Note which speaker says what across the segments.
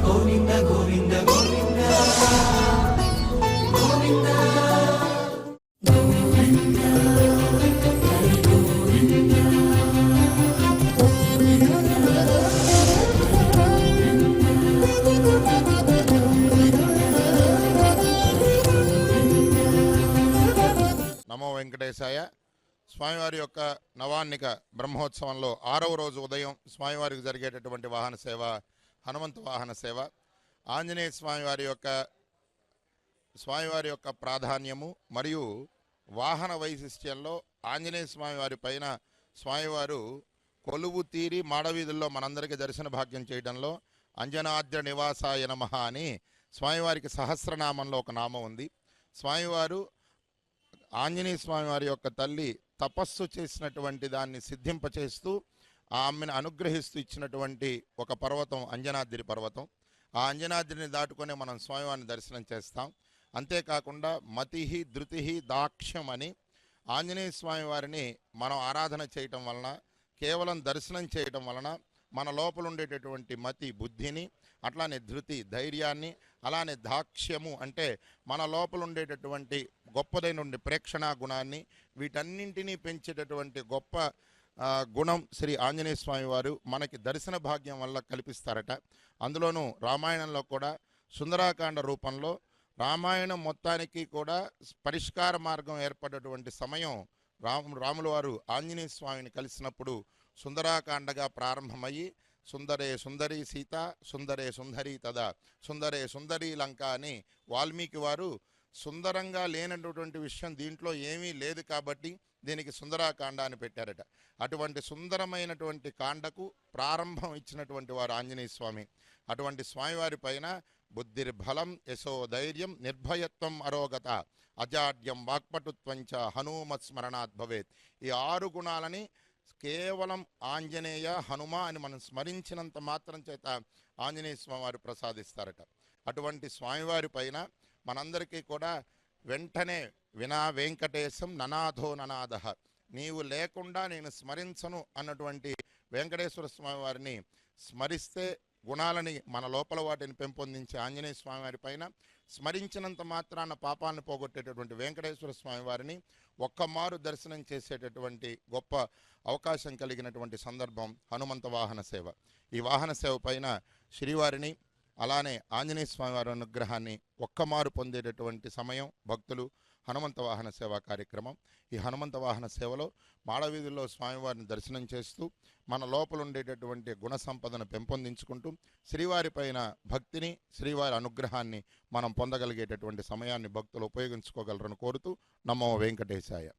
Speaker 1: గోవింద గోవింద గోవింద గోవింద
Speaker 2: నమో వెంకటేశాయ. స్వామివారి యొక్క నవాన్నిక బ్రహ్మోత్సవంలో 6వ రోజు ఉదయం స్వామివారికి జరిగేటటువంటి వాహన సేవ హనుమంత వాహన సేవ. ఆంజనేయ స్వామివారి యొక్క ప్రాధాన్యము మరియు వాహన వైశిష్ట్యంలో ఆంజనేయ స్వామివారి పైన స్వామివారు కొలువు తీరి మాడవీధుల్లో మనందరికీ దర్శన భాగ్యం చేయడంలో అంజనాద్రి నివాసాయ నమః అని స్వామివారికి సహస్రనామంలో ఒక నామం ఉంది. స్వామివారు ఆంజనేయ స్వామి వారి యొక్క తల్లి తపస్సు చేసినటువంటి దాన్ని సిద్ధింపచేస్తూ ఆమెను అనుగ్రహిస్తూ ఇచ్చినటువంటి ఒక పర్వతం అంజనాద్రి పర్వతం. ఆ అంజనాద్రిని దాటుకొని మనం స్వామివారిని దర్శనం చేస్తాం. అంతేకాకుండా మతిహి ధృతిహి దాక్ష్యం అని ఆంజనేయ స్వామి వారిని మనం ఆరాధన చేయటం వలన, కేవలం దర్శనం చేయటం వలన మన లోపల ఉండేటటువంటి మతి బుద్ధిని, అట్లానే ధృతి ధైర్యాన్ని, అలానే దాక్ష్యము అంటే మన లోపల ఉండేటటువంటి గొప్పదైన ప్రేక్షణా గుణాన్ని, వీటన్నింటినీ పెంచేటటువంటి గొప్ప గుణం శ్రీ ఆంజనేయ స్వామి వారు మనకి దర్శన భాగ్యం వల్ల కల్పిస్తారట. అందులోనూ రామాయణంలో కూడా సుందరాకాండ రూపంలో రామాయణం మొత్తానికి కూడా పరిష్కార మార్గం ఏర్పడేటువంటి సమయం రాముల వారు ఆంజనేయ స్వామిని కలిసినప్పుడు సుందరాకాండగా ప్రారంభమయ్యి సుందరే సుందరీ సీత, సుందరే సుందరీ తదా, సుందరే సుందరీ లంక అని వాల్మీకి వారు సుందరంగా లేనటువంటి విషయం దీంట్లో ఏమీ లేదు కాబట్టి దీనికి సుందరాకాండ అని పెట్టారట. అటువంటి సుందరమైనటువంటి కాండకు ప్రారంభం ఇచ్చినటువంటి వారు ఆంజనేయ స్వామి. అటువంటి స్వామివారి పైన బుద్ధిర్బలం యశో ధైర్యం నిర్భయత్వం అరోగత అజాడ్యం వాక్పటుత్వంచ హనుమత్ స్మరణాత్ భవేత్. ఈ 6 గుణాలని కేవలం ఆంజనేయ హనుమ అని మనం స్మరించినంత మాత్రం చేత ఆంజనేయ స్వామి వారు ప్రసాదిస్తారట. అటువంటి స్వామివారి పైన మనందరికీ కూడా వెంటనే వినా వెంకటేశం ననాథో ననాథ, నీవు లేకుండా నేను స్మరించను అన్నటువంటి వెంకటేశ్వర స్వామి వారిని స్మరిస్తే గుణాలని మన లోపల వాటిని పెంపొందించే ఆంజనేయ స్వామి వారి పైన స్మరించినంత మాత్రాన పాపాలను పోగొట్టేటటువంటి వెంకటేశ్వర స్వామి వారిని ఒక్కమారు దర్శనం చేసేటటువంటి గొప్ప అవకాశం కలిగినటువంటి సందర్భం హనుమంత వాహన సేవ. ఈ వాహన సేవ పైన శ్రీవారిని అలానే ఆంజనేయ స్వామి వారి అనుగ్రహాన్ని ఒక్కమారు పొందేటటువంటి సమయం భక్తులు హనుమంత వాహన సేవా కార్యక్రమం. ఈ హనుమంత వాహన సేవలో మాడవీధుల్లో స్వామివారిని దర్శనం చేస్తూ మన లోపల ఉండేటటువంటి గుణ సంపదను పెంపొందించుకుంటూ శ్రీవారి పైన భక్తిని, శ్రీవారి అనుగ్రహాన్ని మనం పొందగలిగేటటువంటి సమయాన్ని భక్తులు ఉపయోగించుకోగలరని కోరుతూ నమో వెంకటేశాయ.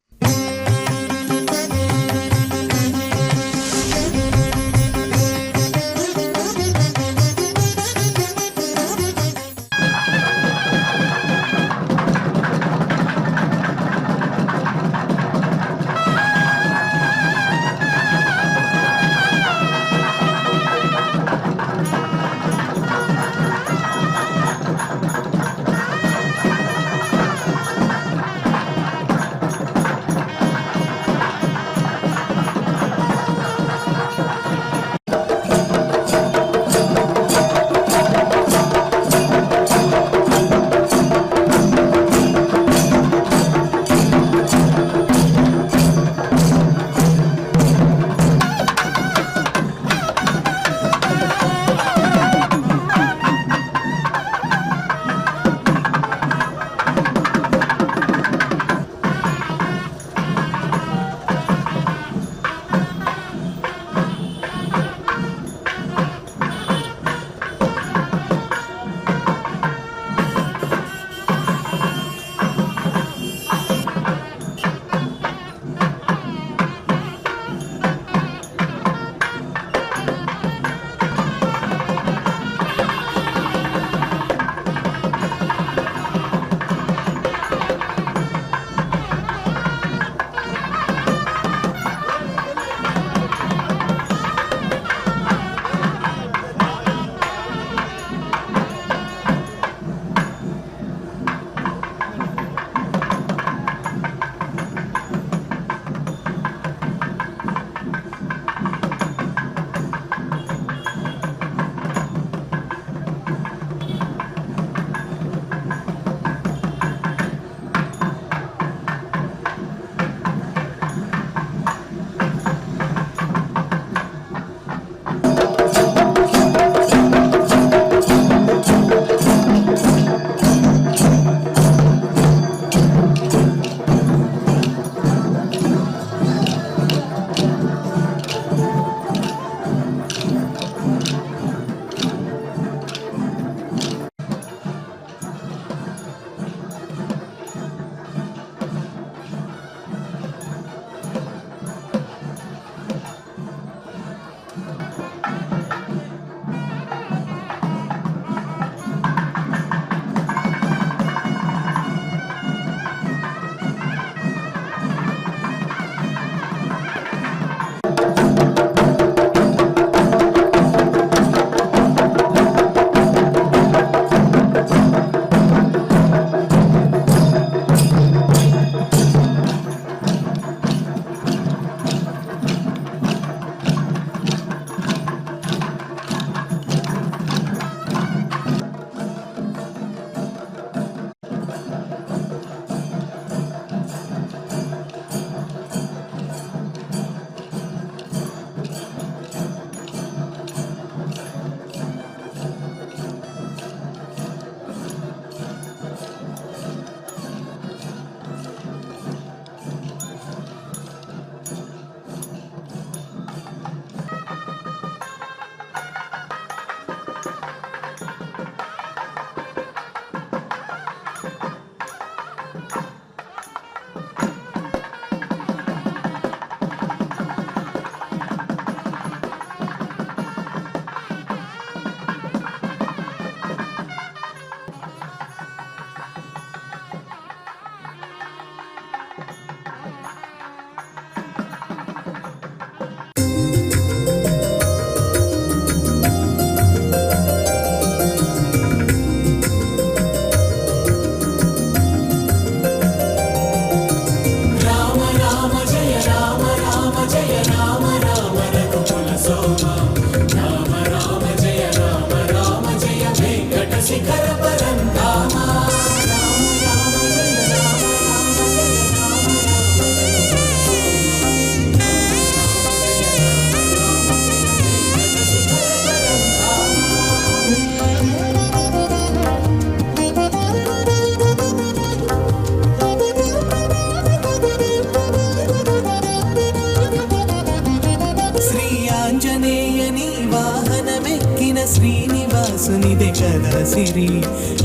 Speaker 3: ఆంజనేయని వాహనమెక్కిన శ్రీనివాసునిదే కదా సిరి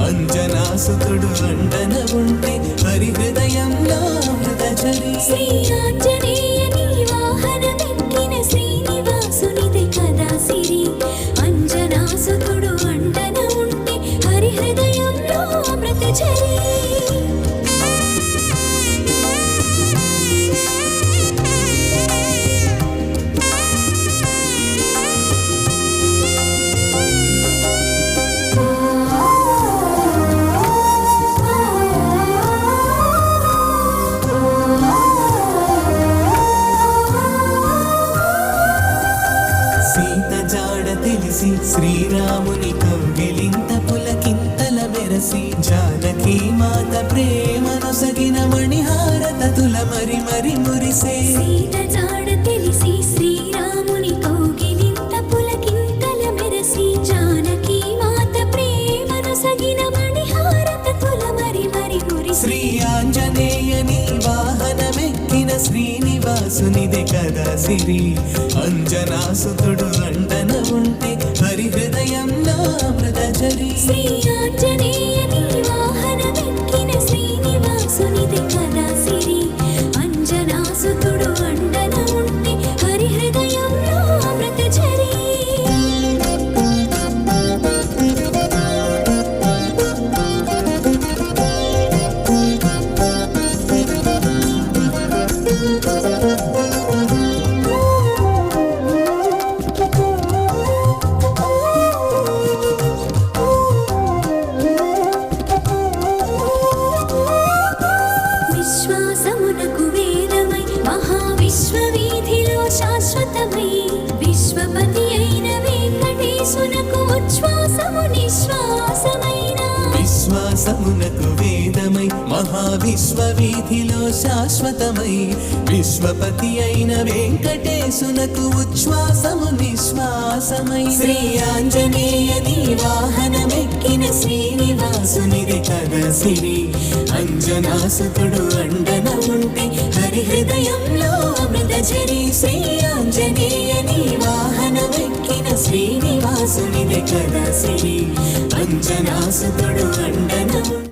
Speaker 3: అంజనాసుతుడు అండన ఉంటే హరి హృదయంలో అమృతచరి
Speaker 4: శ్రీ ఆంజనేయని వాహనమెక్కిన శ్రీనివాసునిదే కదా సిరి అంజనాసుతుడు అండన ఉంటే హరి హృదయంలో అమృతచరి
Speaker 3: సీత జాడ తెలిసి శ్రీరాముని కౌగిలింత పులకింతల మెరసి జానకి మాత ప్రేమను సగిన మణిహారతతుల మరి మరి మురిసే
Speaker 4: సీత జాడ తెలిసి శ్రీరాముని కౌగిలింత పులకింతల మెరసి జానకి మాత ప్రేమను సగిన మణిహారతతుల మరి మరి మురిసే
Speaker 3: శ్రీ ఆంజనేయని వాహనమెక్కిన శ్రీనివాసునిదే కదా సిరి అంజనాసుతుడు అండన ఉంటే హరి హృదయంలో అమృతచరి
Speaker 4: శ్రీ ఆంజనేయని వాహనమెక్కిన శ్రీనివాసునిదే కదా సిరి అంజనాసుతుడు అండన ఉంటే హరి హృదయంలో అమృతచరి విశ్వాసమునకు వేదమై మహావిశ్వవీధిలో శాశ్వతమై విశ్వపతి అయిన వెంకటేశునకు ఉచ్ఛ్వాసము నిశ్వాసమైన
Speaker 3: విశ్వాసమునకు వేదమై మహావిశ్వవీధిలో శాశ్వతమై విశ్వపతి అయిన వెంకటేశునకు ఉచ్ఛ్వాసము నిశ్వాసమై శ్రీ ఆంజనేయని వాహనమెక్కిన శ్రీనివాసునిదే కదా సిరి అంజనాసుతుడు అండన ఉంటే హరి హృదయంలో అమృతచరి శ్రీ ఆంజనేయని వాహనమెక్కిన శ్రీనివాసునిదే కదా సిరి అంజనాసుతుడు అండన ఉంటే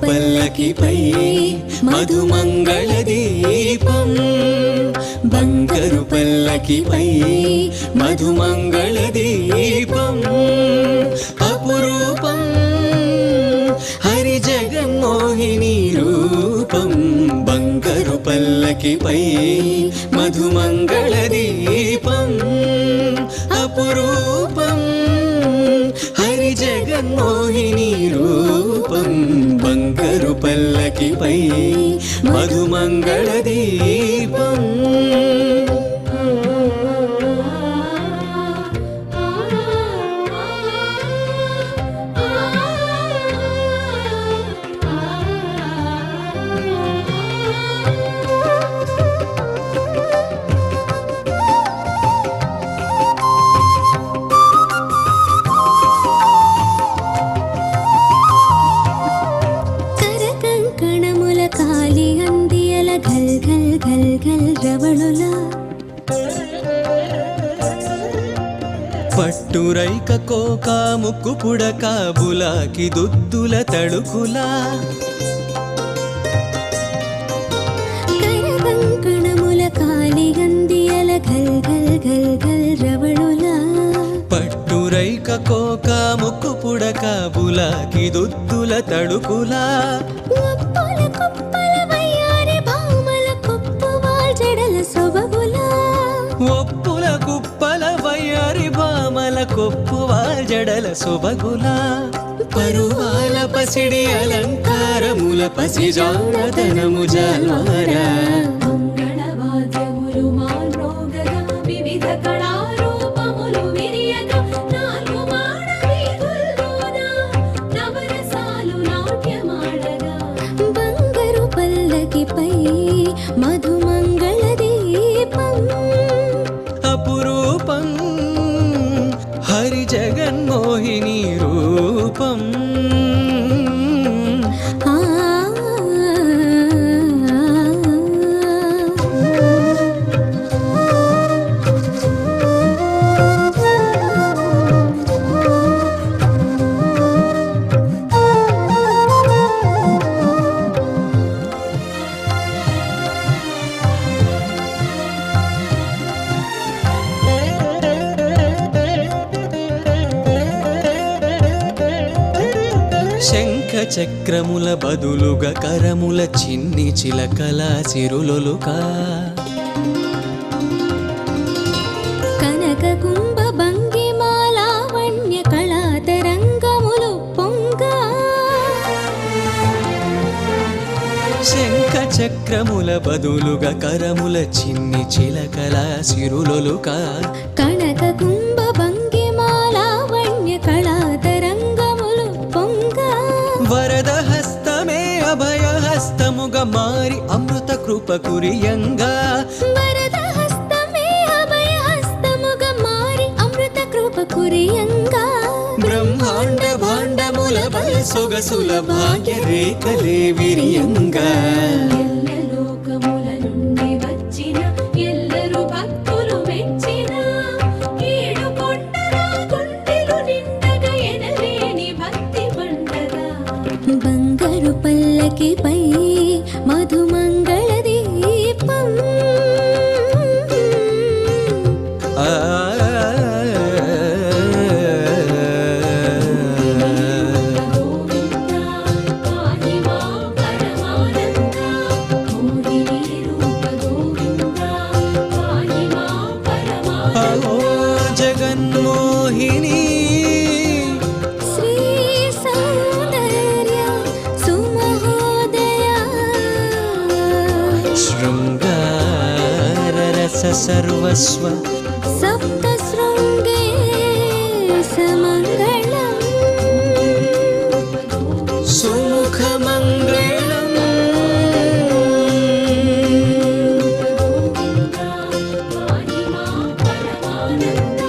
Speaker 3: పల్లకిపై మధుమంగళ దీపం బంగారు పల్లకిపై మధుమంగళ దీపం అపురూపం హరి జగన్మోహిని రూపం బంగారు పల్లకిపై మధుమంగళ దీపం అపురూపం హరి జగన్మోహిని రూపం బంగారు పల్లకిపై మధుమంగళ దీపం
Speaker 4: కరకంకణముల కాలి అందియల ఘల్ ఘల్ ఘల్ ఘల్ రవళుల
Speaker 3: పట్టురైక కోక ముక్కు పుడక బులాకి దుద్దుల తడుకులా
Speaker 4: కరకంకణముల కాలి అందియల ఘల్ ఘల్ ఘల్ ఘల్ రవళుల
Speaker 3: పట్టురైక కోక ముక్కు పుడక బులాకి దుద్దుల తడుకులా
Speaker 4: ఒప్పుల కుప్పల వయ్యారి భామల కుప్పువాల్ జడల సొబగుల
Speaker 3: ఒప్పుల కుప్పల వయ్యారి భామల కొప్పువా జడల సొబగులా పరువాల పసిడి అలంకారముల పసిజాడతనము జాల్వారా
Speaker 4: మంగళవాద్యములు మాల్రోగగా వివిధ కళారూపములు విరియగా నాలుగు మాడ వీధుల్లోన నవరసాలు నాట్యమాడగా బంగారు పల్లకిపై మధుమంగళ దీపం
Speaker 3: అపురూపం హరి జగన్మోహిని రూపం
Speaker 4: ఆ
Speaker 3: శంఖ చక్రముల బదులుగా కరముల చిన్ని చిలకల సిరులొలుక
Speaker 4: కనక కుంభ భంగిమాలావణ్య కళాతరంగములు పొంగ
Speaker 3: శంఖ చక్రముల బదులుగా కరముల చిన్ని చిలకల సిరులొలుక
Speaker 4: కనక కుంభ భంగిమాలావణ్య కళాతరంగములు పొంగ
Speaker 3: వరద హస్తమే అభయ హస్తముగా మారి అమృత కృప కురియంగా
Speaker 4: వరద హస్తమే అభయ హస్తముగా మారి అమృత కృప కురియంగా
Speaker 3: బ్రహ్మాండ భాండముల బల సొగసుల భాగ్య రేఖలే విరియంగా
Speaker 4: ఎల్ల లోకముల నుండి వచ్చిన ఎల్లరు భక్తులు మెచ్చిన ఏడు కొండల గుండెలు నిండగా ఎనలేని భక్తి పండగ బంగారు పల్లకిపై మధుమంగళ దీపం
Speaker 3: ఆ
Speaker 4: గోవింద పాహి మా పరమానంద మోహిని రూప గోవింద పాహి మా పరమానంద
Speaker 3: ఓ జగన్మోహిని
Speaker 4: శ్రీ సౌందర్య సుమహోదయ
Speaker 3: శృంగార రస సర్వస్వ
Speaker 4: సప్త శృంగే సమంగళం
Speaker 3: సుముఖ మంగళం
Speaker 4: పాహి మా పరమానంద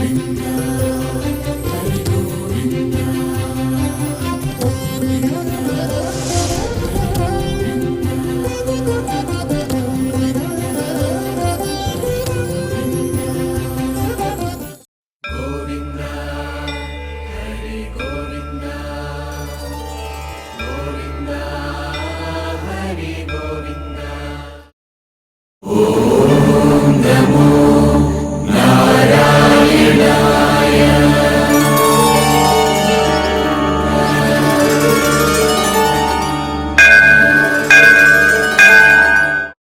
Speaker 4: గోవింద